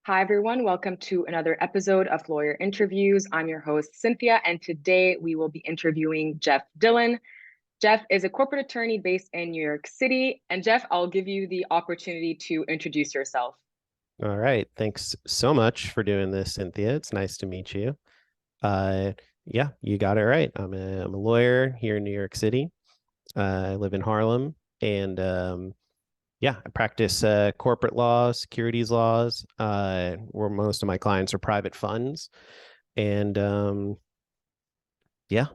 Hi, everyone. Welcome to another episode of Lawyer Interviews. I'm your host, Cynthia, and today we will be interviewing Jeff Dillon. Jeff is a corporate attorney based in New York City. And Jeff, I'll give you the opportunity to introduce yourself. All right. Thanks so much for doing this, Cynthia. It's nice to meet you. Uh, yeah, you got it right. I'm a lawyer here in New York City. I live in Harlem, and yeah, I practice corporate law, securities laws, where most of my clients are private funds, and yeah,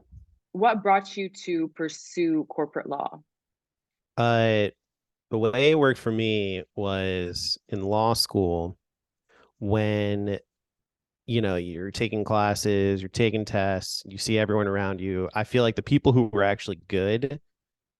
What brought you to pursue corporate law? uh, the way it worked for me was in law school when you're taking classes, you're taking tests, you see everyone around you. I feel like the people who were actually good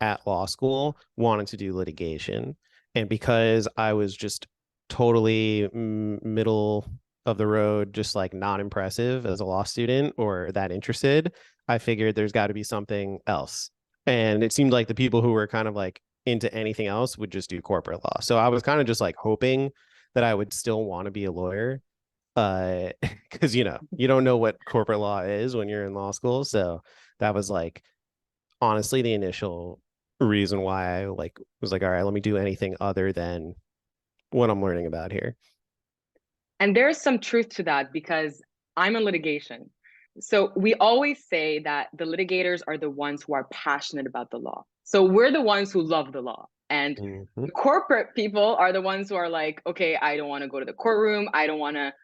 at law school wanted to do litigation. And because I was just totally middle of the road, just like not impressive as a law student or that interested, I figured there's got to be something else. And it seemed like the people who were kind of like into anything else would just do corporate law. So I was kind of just like hoping that I would still want to be a lawyer, because you don't know what corporate law is when you're in law school. So that was like honestly the initial reason why I like was like, all right, let me do anything other than what I'm learning about here. And there's some truth to that because I'm in litigation. So we always say that the litigators are the ones who are passionate about the law. So we're the ones who love the law. And Mm-hmm. the corporate people are the ones who are like, okay, I don't want to go to the courtroom. I don't want to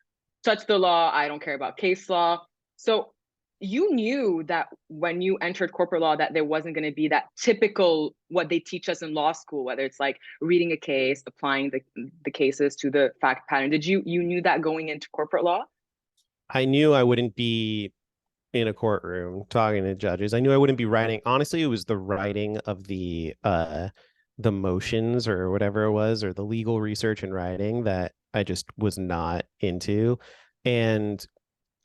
touch the law. I don't care about case law. So you knew that when you entered corporate law that there wasn't going to be that typical what they teach us in law school, whether it's like reading a case, applying the cases to the fact pattern. Did you knew that going into corporate law? I knew I wouldn't be in a courtroom talking to judges. I knew I wouldn't be writing. Honestly, it was the writing of the motions or whatever it was, or the legal research and writing that I just was not into. And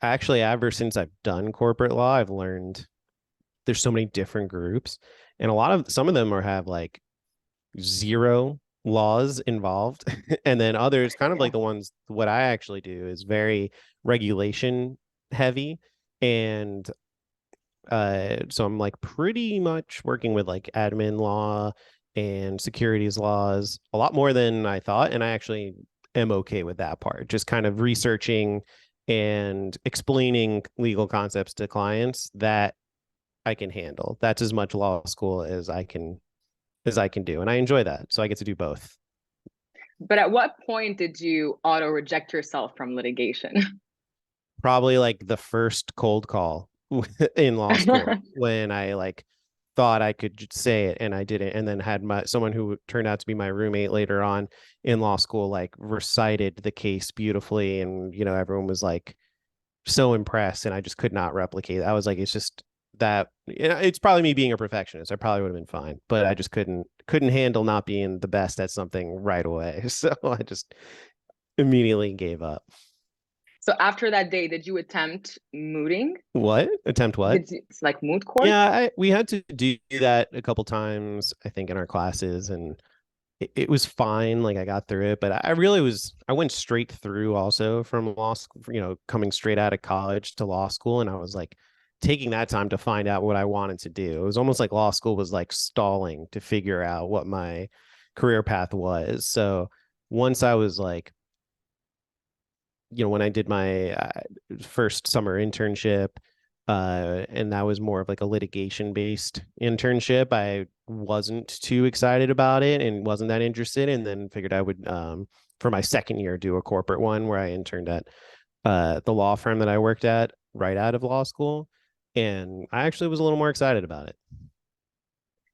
actually, ever since I've done corporate law, I've learned there's so many different groups, and a lot of some of them are have like zero laws involved, and then others, kind of like the ones what I actually do, is very regulation heavy, and so I'm like pretty much working with like admin law and securities laws a lot more than I thought, and I actually am okay with that part, just kind of researching and explaining legal concepts to clients that I can handle. That's as much law school as I can do, and I enjoy that. So I get to do both. But at what point did you auto reject yourself from litigation? Probably like the first cold call in law school when I like thought I could say it and I didn't, and then had my someone who turned out to be my roommate later on in law school like recited the case beautifully, and everyone was like so impressed, and I just could not replicate. I was like, it's just that it's probably me being a perfectionist. I probably would have been fine, but I just couldn't handle not being the best at something right away. So I just immediately gave up. So after that day, did you attempt mooting? What? Attempt what? Did you, it's like moot court? Yeah, we had to do that a couple times, I think, in our classes, and it was fine. Like I got through it, but I went straight through also from law school, coming straight out of college to law school. And I was like taking that time to find out what I wanted to do. It was almost like law school was like stalling to figure out what my career path was. So once I was like, when I did my first summer internship, and that was more of like a litigation based internship, I wasn't too excited about it and wasn't that interested, and then figured I would, for my second year, do a corporate one where I interned at the law firm that I worked at right out of law school, and I actually was a little more excited about it.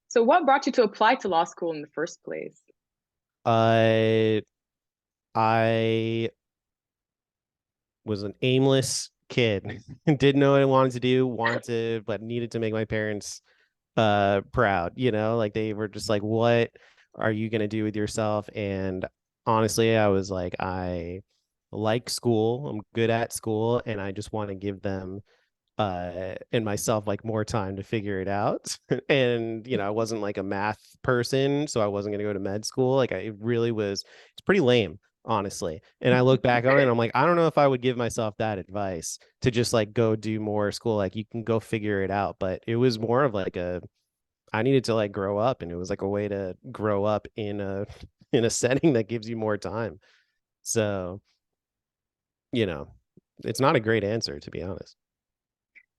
So what brought you to apply to law school in the first place? uh, I was an aimless kid, didn't know what I wanted to do, but needed to make my parents proud. Like they were just like, what are you going to do with yourself? And honestly, I was like, I like school, I'm good at school, and I just want to give them and myself like more time to figure it out. And I wasn't like a math person, so I wasn't going to go to med school. Like I it really was, it's pretty lame, honestly. And I look back on it and I'm like, I don't know if I would give myself that advice to just like go do more school. Like you can go figure it out. But it was more of like I needed to like grow up, and it was like a way to grow up in a in a setting that gives you more time. So, you know, it's not a great answer, to be honest.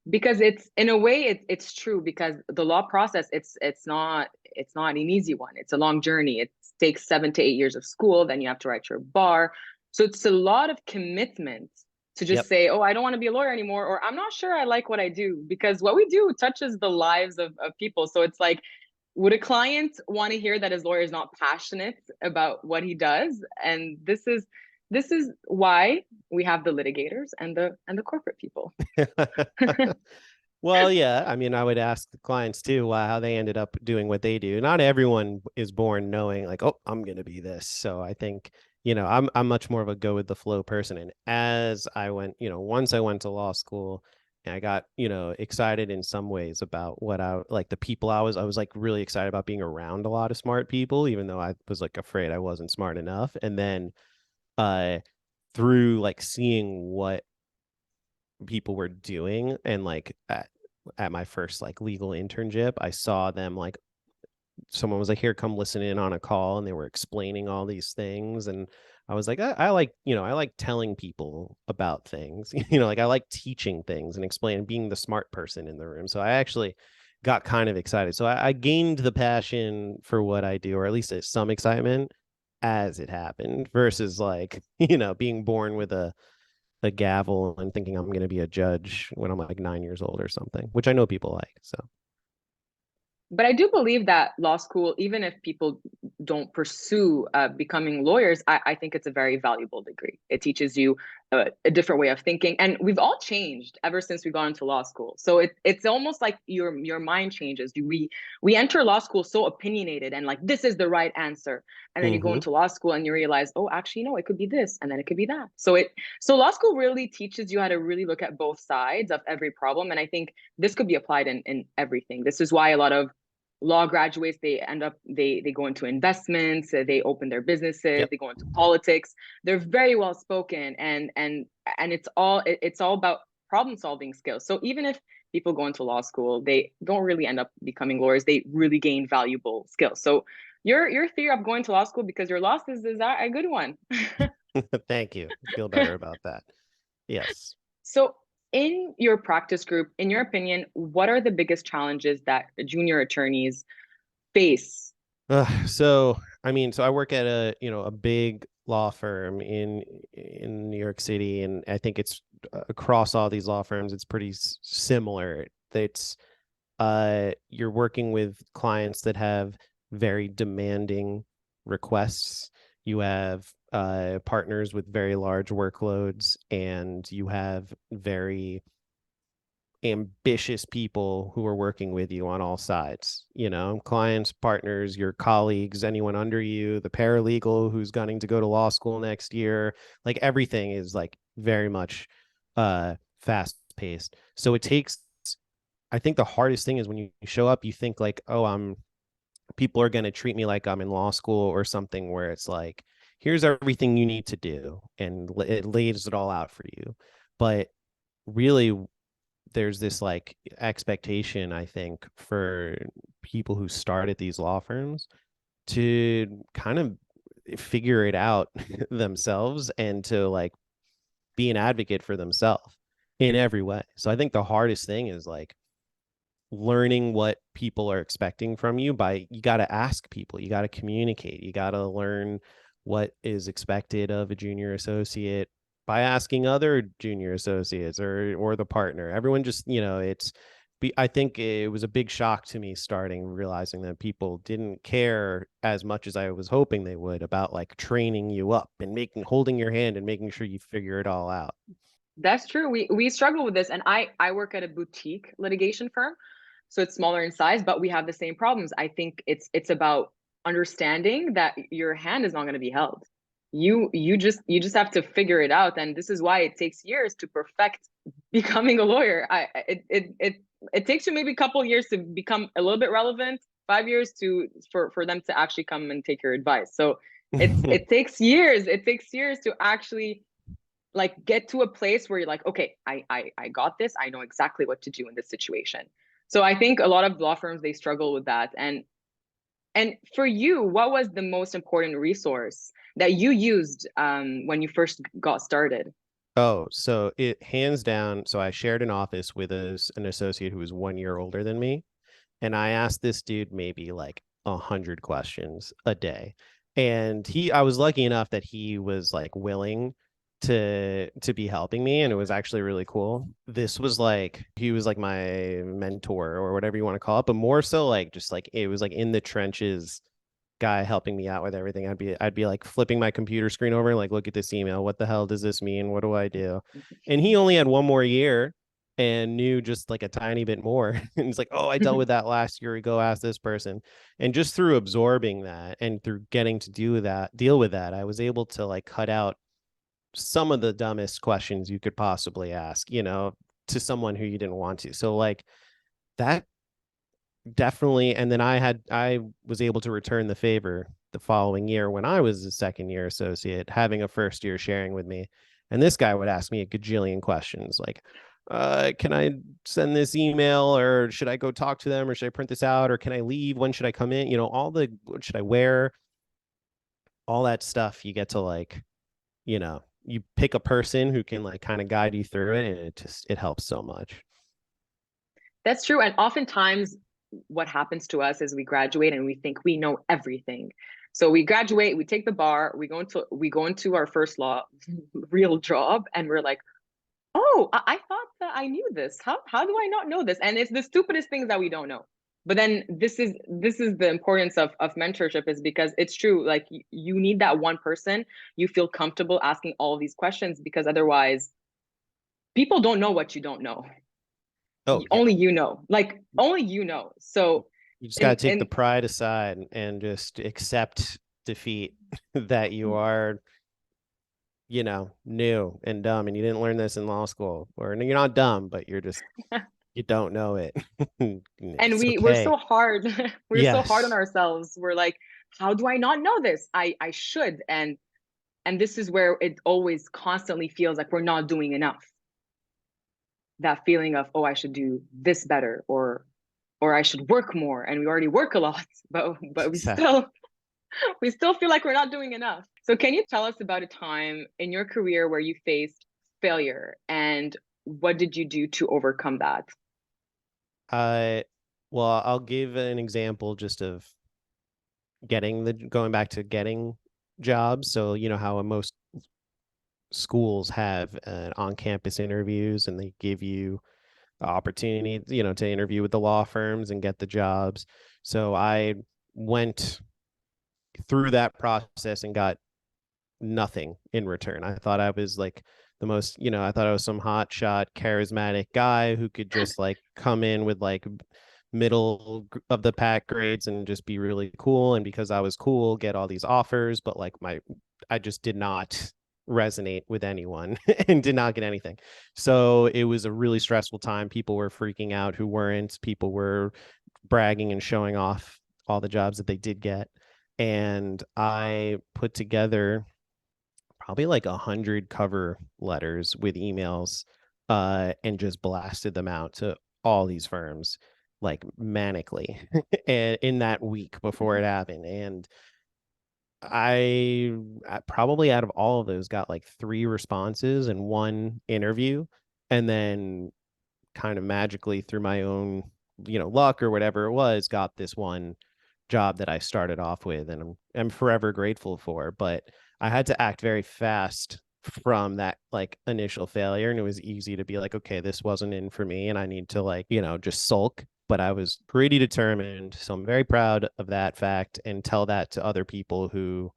Because it's, in a way, it's true, because the law process, it's not an easy one. It's a long journey. It takes 7 to 8 years of school, then you have to write your bar. So it's a lot of commitment to just Yep. say, oh, I don't want to be a lawyer anymore, or I'm not sure I like what I do, because what we do touches the lives of people. So it's like, would a client want to hear that his lawyer is not passionate about what he does? And this is why we have the litigators and the corporate people. Well, yeah. I mean, I would ask the clients too, how they ended up doing what they do. Not everyone is born knowing like, oh, I'm gonna be this. So I think, I'm much more of a go with the flow person. And as I went, once I went to law school, and I got, excited in some ways about what I like the people I was like really excited about being around a lot of smart people, even though I was like afraid I wasn't smart enough. And then uh through like seeing what people were doing, and like at my first like legal internship, I saw them like someone was like, here, come listen in on a call, and they were explaining all these things. And I was like, I like, I like telling people about things. Like I like teaching things and explaining, being the smart person in the room. So I actually got kind of excited. So I gained the passion for what I do, or at least some excitement as it happened, versus like, being born with a gavel and thinking I'm going to be a judge when I'm like 9 years old or something, which I know people like. So, But I do believe that law school, even if people don't pursue becoming lawyers, I think it's a very valuable degree. It teaches you a different way of thinking, and we've all changed ever since we got into law school. So it's almost like your mind changes. We enter law school so opinionated and like this is the right answer, and then you go mm-hmm. into law school and you realize, oh, actually, no, it could be this, and then it could be that. So law school really teaches you how to really look at both sides of every problem, and I think this could be applied in everything. This is why a lot of law graduates, they end up, they go into investments, they open their businesses, Yep. they go into politics. They're very well spoken, and it's all about problem solving skills. So even if people go into law school, they don't really end up becoming lawyers. They really gain valuable skills. So your theory of going to law school because you're lost is a good one. Thank you. Feel better about that. Yes. So, in your practice group, in your opinion, what are the biggest challenges that junior attorneys face? So I mean, so I work at a big law firm in New York City, and I think it's across all these law firms, it's pretty similar. It's you're working with clients that have very demanding requests. You have partners with very large workloads, and you have very ambitious people who are working with you on all sides, clients, partners, your colleagues, anyone under you, the paralegal who's gunning to go to law school next year. Like everything is like very much fast paced. So it takes, I think the hardest thing is when you show up, you think like, oh, people are going to treat me like I'm in law school or something, where it's like, here's everything you need to do, and it lays it all out for you. But really, there's this like expectation, I think, for people who start at these law firms to kind of figure it out themselves, and to like be an advocate for themselves in every way. So I think the hardest thing is like learning what people are expecting from you. By you got to ask people, you got to communicate, you got to learn what is expected of a junior associate by asking other junior associates or the partner. Everyone just, I think it was a big shock to me starting, realizing that people didn't care as much as I was hoping they would about like training you up and holding your hand and making sure you figure it all out. That's true. We struggle with this, and I work at a boutique litigation firm, so it's smaller in size, but we have the same problems. I think it's about understanding that your hand is not going to be held. You just have to figure it out, and this is why it takes years to perfect becoming a lawyer. It takes you maybe a couple years to become a little bit relevant, 5 years for them to actually come and take your advice. So It takes years. It takes years to actually like get to a place where you're like, okay, I got this. I know exactly what to do in this situation. So I think a lot of law firms they struggle with that. And for you, what was the most important resource that you used when you first got started? Oh, so it hands down. So I shared an office with an associate who was 1 year older than me. And I asked this dude maybe like 100 questions a day. And I was lucky enough that he was like willing to be helping me, and it was actually really cool. This was like he was like my mentor or whatever you want to call it, but more so like just like it was like in the trenches guy helping me out with everything. I'd be like flipping my computer screen over, like, look at this email. What the hell does this mean? What do I do? And he only had 1 more year and knew just like a tiny bit more. And it's like, oh, I dealt with that last year ago. Ask this person. And just through absorbing that and through getting to deal with that, I was able to like cut out some of the dumbest questions you could possibly ask, to someone who you didn't want to. So like that definitely. And then I was able to return the favor the following year when I was a second year associate, having a first year sharing with me. And this guy would ask me a gajillion questions like, can I send this email, or should I go talk to them, or should I print this out, or can I leave? When should I come in? All the what should I wear? All that stuff you get to like, you pick a person who can like kind of guide you through it, and it helps so much. That's true. And oftentimes, what happens to us is we graduate and we think we know everything. So we graduate, we take the bar, we go into our first law real job, and we're like, oh, I thought that I knew this. How do I not know this? And it's the stupidest things that we don't know. But then this is the importance of mentorship, is because it's true. Like you need that one person you feel comfortable asking all these questions, because otherwise people don't know what you don't know. Oh yeah. Only you know. Like only you know. So You just got in to take the in pride aside and just accept defeat that you are, new and dumb, and you didn't learn this in law school, or you're not dumb, but you don't know it. and It's we're okay. so hard. We're so hard on Yes. ourselves. We're like, how do I not know this? I should. And this is where it always constantly feels like we're not doing enough. That feeling of, oh, I should do this better, or I should work more, and we already work a lot, but we Exactly. still we still feel like we're not doing enough. So can you tell us about a time in your career where you faced failure, and what did you do to overcome that? I well, I'll give an example just of going back to getting jobs. So, how most schools have on-campus interviews, and they give you the opportunity, to interview with the law firms and get the jobs. So I went through that process and got nothing in return. I thought I was like I thought I was some hot shot, charismatic guy who could just like come in with like middle of the pack grades and just be really cool. And because I was cool, get all these offers. But like I just did not resonate with anyone and did not get anything. So it was a really stressful time. People were freaking out who weren't. People were bragging and showing off all the jobs that they did get. And I put together probably like 100 cover letters with emails, and just blasted them out to all these firms like manically and in that week before it happened. And I probably out of all of those got like 3 responses and 1 interview. And then kind of magically through my own, luck or whatever it was, got this one job that I started off with, and I'm forever grateful for. But I had to act very fast from that like initial failure, and it was easy to be like, okay, this wasn't in for me, and I need to like, just sulk. But I was pretty determined, so I'm very proud of that fact, and tell that to other people who,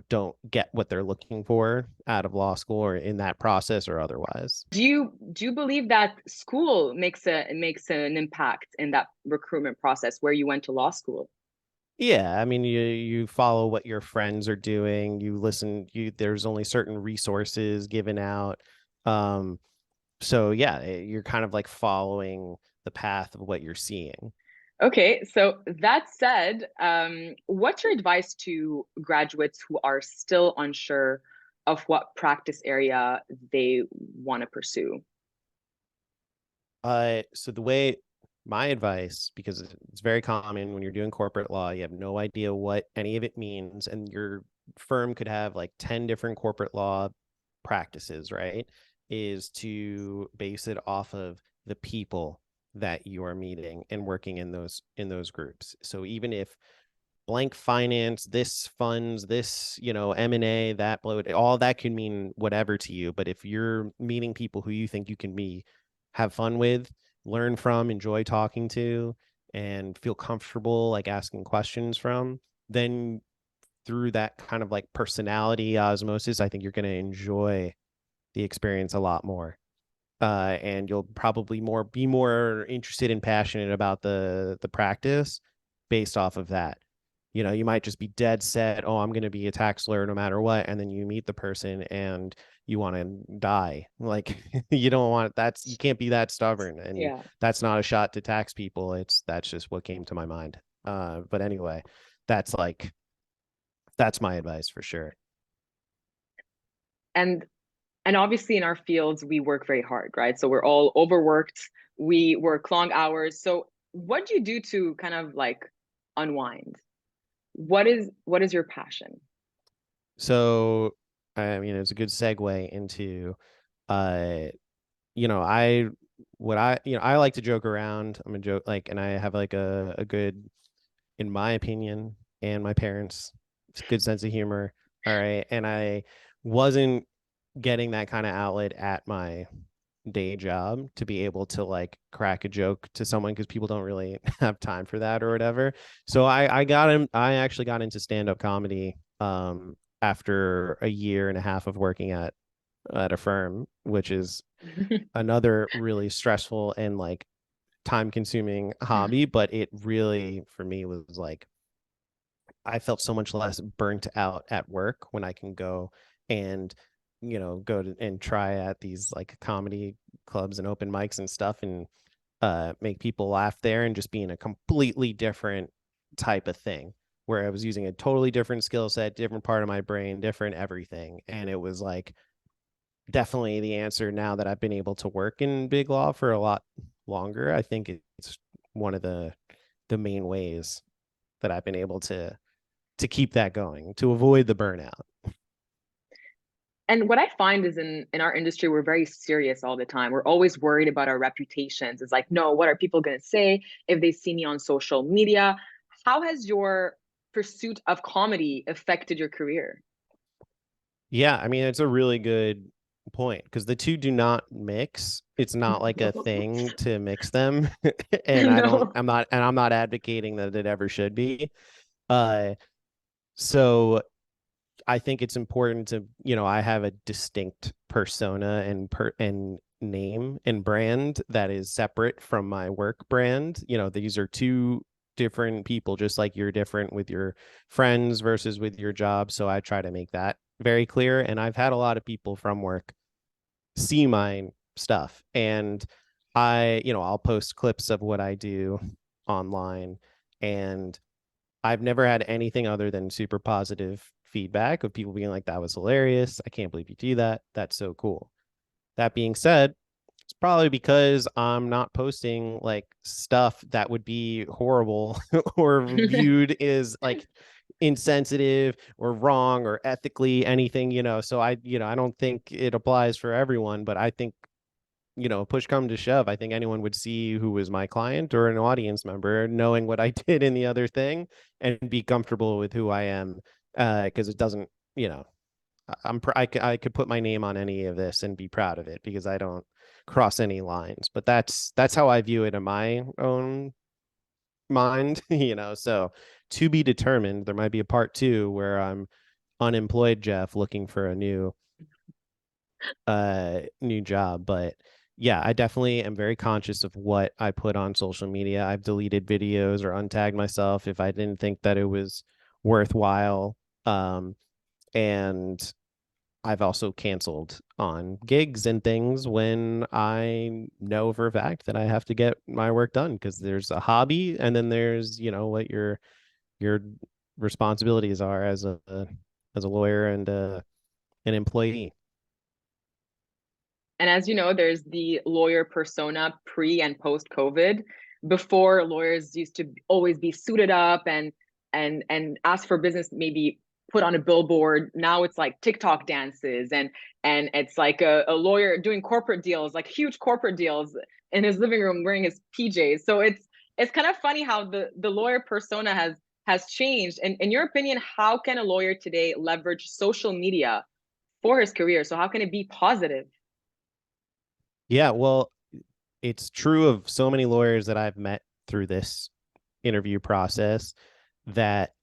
don't get what they're looking for out of law school or in that process or otherwise. Do you believe that school makes an impact in that recruitment process where you went to law school? Yeah, I mean, you follow what your friends are doing. You listen. There's only certain resources given out. So yeah, you're kind of like following the path of what you're seeing. Okay, so that said, what's your advice to graduates who are still unsure of what practice area they want to pursue? So the way my advice, because it's very common when you're doing corporate law, you have no idea what any of it means, and your firm could have like 10 different corporate law practices, right? Is to base it off of the people that you are meeting and working in those groups. So even if blank finance, this funds, this, M&A, that bloat, all that can mean whatever to you. But if you're meeting people who you think you can have fun with, learn from, enjoy talking to, and feel comfortable like asking questions from, then through that kind of like personality osmosis, I think you're going to enjoy the experience a lot more. And you'll probably be more interested and passionate about the practice based off of that. You might just be dead set, oh, I'm going to be a tax lawyer no matter what, and then you meet the person and you want to die. Like you don't want you can't be that stubborn, and Yeah. that's not a shot to tax people. That's just what came to my mind. But anyway, that's like that's my advice for sure. And and obviously in our fields we work very hard, right? So we're all overworked, we work long hours. So what do you do to kind of like unwind? What is your passion? So I mean, it's a good segue into uh you know I what I I like to joke around. I'm a joke like, and I have like a good, in my opinion, and my parents, it's a good sense of humor. All right, and I wasn't getting that kind of outlet at my day job to be able to like crack a joke to someone, because people don't really have time for that or whatever. So I actually got into stand-up comedy after a year and a half of working at a firm, which is another really stressful and like time consuming hobby, but it really for me was like I felt so much less burnt out at work when I can go and and try at these like comedy clubs and open mics and stuff, and make people laugh there, and just being a completely different type of thing where I was using a totally different skill set, different part of my brain, different everything. And it was like definitely the answer now that I've been able to work in big law for a lot longer. I think it's one of the main ways that I've been able to keep that going, to avoid the burnout. And what I find is in our industry, we're very serious all the time. We're always worried about our reputations. It's like, no, what are people going to say if they see me on social media? How has your pursuit of comedy affected your career? Yeah, I mean it's a really good point, because the two do not mix. It's not like a thing to mix them. And No. I'm not advocating that it ever should be. Uh so I think it's important to, I have a distinct persona and name and brand that is separate from my work brand. These are two different people, just like you're different with your friends versus with your job. So I try to make that very clear. And I've had a lot of people from work see my stuff, and I'll post clips of what I do online, and I've never had anything other than super positive feedback of people being like, that was hilarious. I can't believe you do that. That's so cool. That being said, it's probably because I'm not posting like stuff that would be horrible or viewed as like insensitive or wrong or ethically anything. So I don't think it applies for everyone, but I think, push come to shove, I think anyone would see who was my client or an audience member, knowing what I did in the other thing, and be comfortable with who I am. Because it doesn't, you know, I could put my name on any of this and be proud of it, because I don't cross any lines. But that's how I view it in my own mind. So to be determined. There might be a part two where I'm unemployed Jeff looking for a new job. But yeah, I definitely am very conscious of what I put on social media. I've deleted videos or untagged myself if I didn't think that it was worthwhile. And I've also canceled on gigs and things when I know for a fact that I have to get my work done, because there's a hobby and then there's, what your responsibilities are as a lawyer and an employee. And as you know, there's the lawyer persona pre and post COVID. Before, lawyers used to always be suited up and ask for business, maybe put on a billboard. Now it's like TikTok dances and it's like a lawyer doing corporate deals, like huge corporate deals in his living room wearing his PJs. So it's kind of funny how the lawyer persona has changed. And in your opinion, how can a lawyer today leverage social media for his career? So how can it be positive? Yeah, well, it's true of so many lawyers that I've met through this interview process, that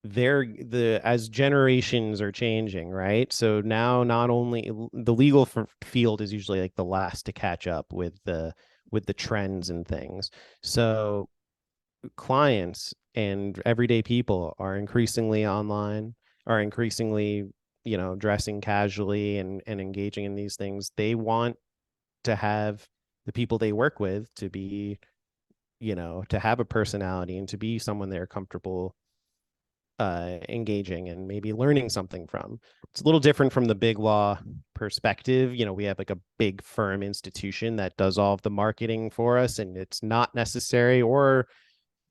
they're the as generations are changing, right? So now not only the legal field is usually like the last to catch up with the trends and things. So clients and everyday people are increasingly online, are increasingly, dressing casually and engaging in these things. They want to have the people they work with to be, to have a personality and to be someone they're comfortable engaging and maybe learning something from. It's a little different from the big law perspective. We have like a big firm institution that does all of the marketing for us, and it's not necessary or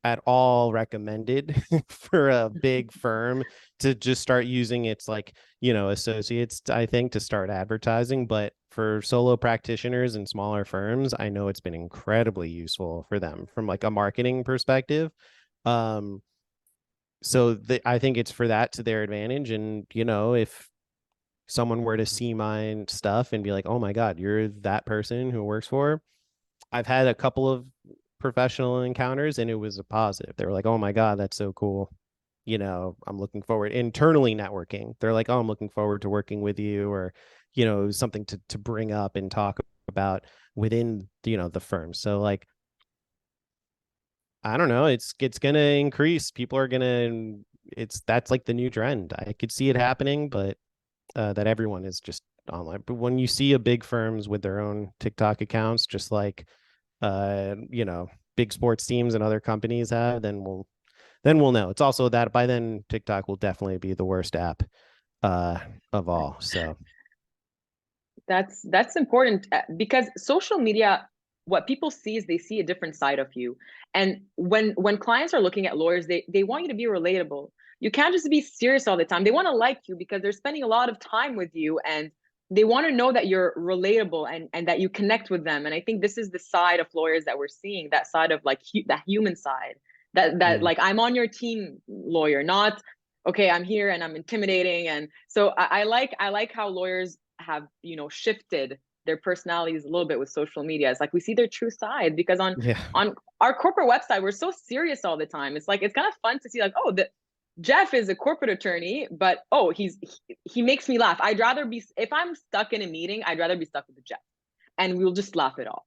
at all recommended for a big firm to just start using its, like, associates, I think, to start advertising. But for solo practitioners and smaller firms, I know it's been incredibly useful for them from like a marketing perspective. um so I think it's for that to their advantage. And if someone were to see my stuff and be like, oh my god, you're that person who works for, I've had a couple of professional encounters and it was a positive. They were like, oh my god, that's so cool. I'm looking forward, internally networking, they're like, oh, I'm looking forward to working with you, or something to bring up and talk about within the firm. So like, I don't know. It's gonna increase. People are gonna. It's That's like the new trend. I could see it happening, but that everyone is just online. But when you see a big firms with their own TikTok accounts, just like big sports teams and other companies have, then we'll know. It's also that by then TikTok will definitely be the worst app uh of all. So That's important because social media, what people see is they see a different side of you. And when clients are looking at lawyers, they want you to be relatable. You can't just be serious all the time. They want to like you because they're spending a lot of time with you, and they want to know that you're relatable and that you connect with them. And I think this is the side of lawyers that we're seeing, that side of like that human side, that mm, like I'm on your team lawyer, not okay, I'm here and I'm intimidating. And so I like how lawyers have shifted their personalities a little bit with social media. It's like we see their true side, because on yeah, on our corporate website we're so serious all the time. It's like it's kind of fun to see like, oh, the Jeff is a corporate attorney, but oh, he makes me laugh. I'd rather be, if I'm stuck in a meeting, I'd rather be stuck with the Jeff, and we'll just laugh it off.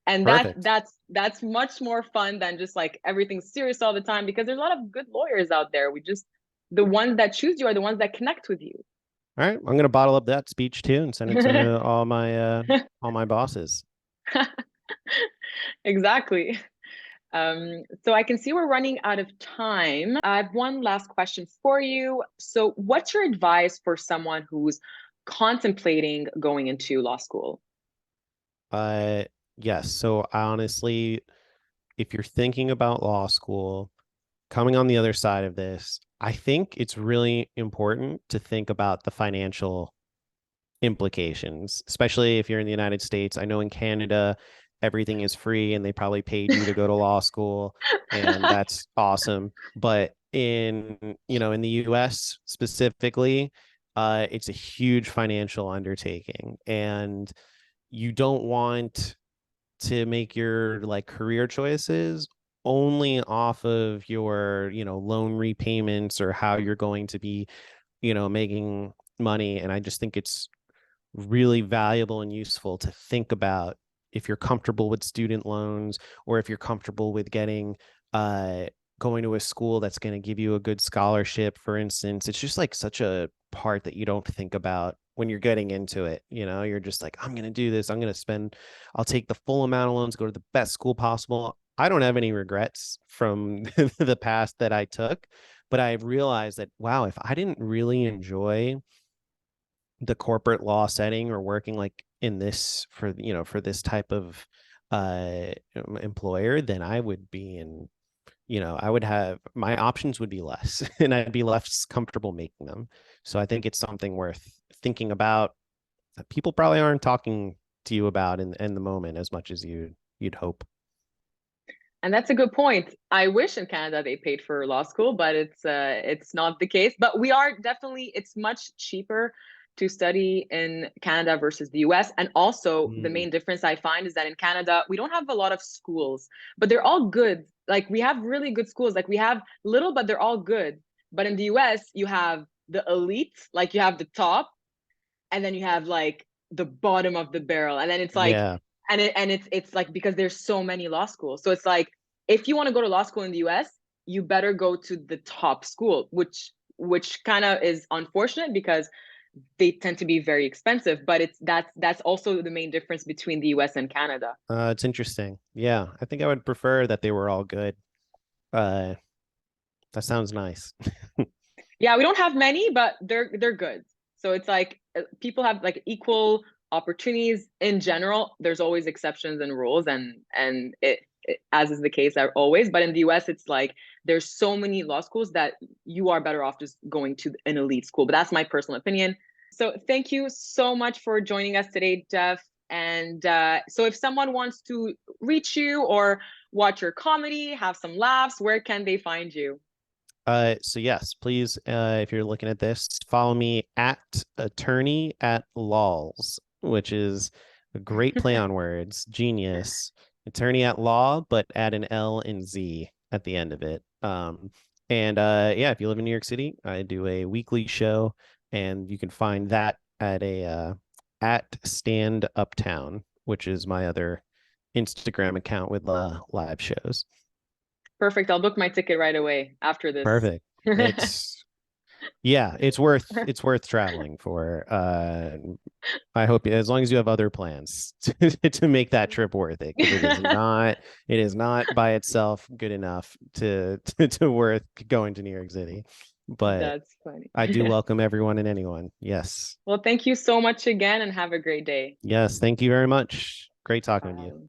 And that perfect. that's much more fun than just like everything's serious all the time, because there's a lot of good lawyers out there. We just, the ones that choose you are the ones that connect with you. All right, I'm gonna bottle up that speech too and send it to all my bosses. Exactly. So I can see we're running out of time. I have one last question for you. So, what's your advice for someone who's contemplating going into law school? Uh, yes. So honestly, if you're thinking about law school, coming on the other side of this, I think it's really important to think about the financial implications, especially if you're in the United States. I know in Canada, everything is free and they probably paid you to go to law school, and that's awesome. But in the US specifically, it's a huge financial undertaking, and you don't want to make your like career choices only off of your loan repayments or how you're going to be making money. And I just think it's really valuable and useful to think about, if you're comfortable with student loans, or if you're comfortable with getting uh going to a school that's going to give you a good scholarship, for instance. It's just like such a part that you don't think about when you're getting into it. You know, you're just like, I'm gonna do this. I'll take the full amount of loans, go to the best school possible. I don't have any regrets from the past that I took, but I realized that, wow, if I didn't really enjoy the corporate law setting or working like in this for, for this type of employer, then I would be in, I would have, my options would be less and I'd be less comfortable making them. So I think it's something worth thinking about that people probably aren't talking to you about in the moment as much as you'd hope. And that's a good point. I wish in Canada they paid for law school, but it's not the case. But we are definitely, it's much cheaper to study in Canada versus the US. And also the Mm, main difference I find is that in Canada, we don't have a lot of schools, but they're all good. Like we have really good schools. Like we have little, but they're all good. But in the US, you have the elite, like you have the top, and then you have like the bottom of the barrel, and then it's like, yeah. and it's like, because there's so many law schools, so it's like if you want to go to law school in the US, you better go to the top school, which kind of is unfortunate because they tend to be very expensive, but that's also the main difference between the US and Canada. It's interesting. Yeah. I think I would prefer that they were all good. Uh, that sounds nice. Yeah, we don't have many, but they're good. So it's like people have like equal opportunities in general. There's always exceptions and rules, and it as is the case always. But in the US, it's like there's so many law schools that you are better off just going to an elite school. But that's my personal opinion. So thank you so much for joining us today, Jeff. And so if someone wants to reach you or watch your comedy, have some laughs, where can they find you? So yes, please, if you're looking at this, follow me at attorney at laws, which is a great play on words, genius. Attorney at law, but add an L and Z at the end of it. And yeah, if you live in New York City, I do a weekly show, and you can find that at a at Stand Uptown, which is my other Instagram account with live shows. Perfect. I'll book my ticket right away after this. Perfect. It's Yeah, it's worth traveling for. I hope as long as you have other plans to make that trip worth it, because it is not by itself good enough to worth going to New York City. But That's funny. I do welcome everyone and anyone. Yes. Well, thank you so much again and have a great day. Yes, thank you very much. Great talking with you. Bye.